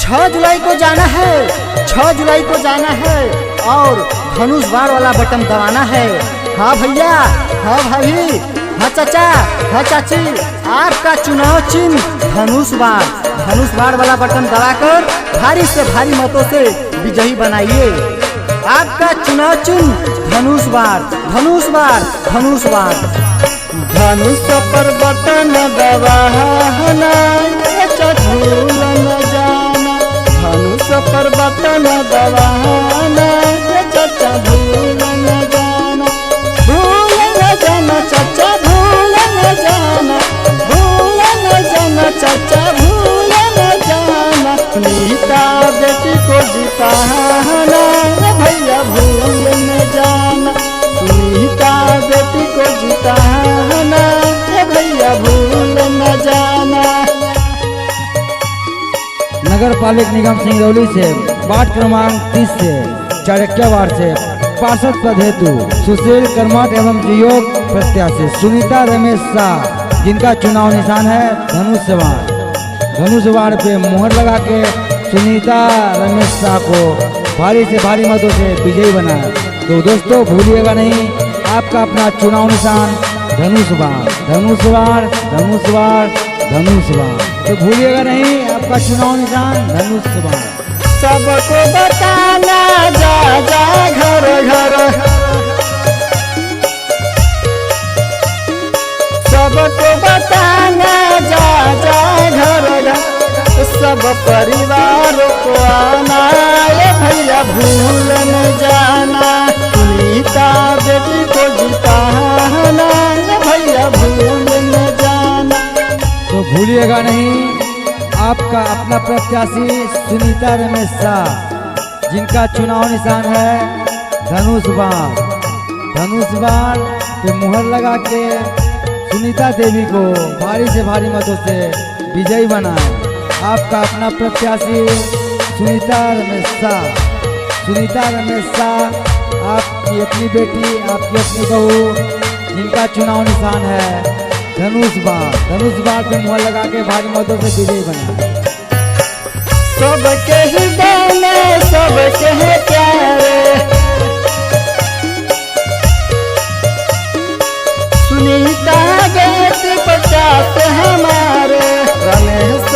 6 जुलाई को जाना है, 6 जुलाई को जाना है और धनुष बाण वाला बटन दबाना है। हाँ भैया, हाँ भाभी, हाँ चाचा, हाँ चाची, आपका चुनाव चिन्ह धनुष बाण वाला बटन दबाकर भारी से भारी मतों से विजयी बनाइए। आपका चुनाव चिन्ह धनुष बाण। धनुष पर बटन दबाना, भूल न जाना। धनुष पर बटन दबाना, चाचा भूल न जाना। भूल न जाना चाचा, भूल न जाना। भूल न जाना चाचा, भूल न जाना। सुनीता बेटी को जिताना, भैया भूल न जाना। सुनीता बेटी को जिताना, भैया भूल न जाना। नगर पालिक निगम सिंगरौली से वार्ड क्रमांक 30 से चाणक्य वार्ड से पार्षद पद हेतु सुशील कर्मठ एवं सुयोग प्रत्याशी सुनीता रमेश शाह, जिनका चुनाव निशान है धनुष बाण। धनुष बाण पे मुहर लगा के सुनीता रमेश शाह को भारी से भारी मतों से विजयी बनाया। तो दोस्तों भूलिएगा नहीं, आपका अपना चुनाव निशान धनुष बाण। तो भूलिएगा नहीं, आपका चुनाव निशान धनुष बाण। सबको बताना जा जा घर घर, सबको बताना जा जा घर घर। सब परिवार को आना, भैया भूल न जाना। सुनीता बेटी को जिताना, भैया भूल न जाना। तो भूलिएगा नहीं, आपका अपना प्रत्याशी सुनीता रमेश शाह, जिनका चुनाव निशान है धनुष बाण पे मुहर लगा के सुनीता देवी को भारी से भारी मतों से विजयी बनाए। आपका अपना प्रत्याशी सुनीता रमेश शाह, आपकी अपनी बेटी, आपकी अपनी बहू, जिनका चुनाव निशान है धनुष बाण पे मुहर लगा के भारी मतों से विजयी बना। सबके हृदय में सबके है प्यारे, सुनीता बेटी 50 हमारे। रमेश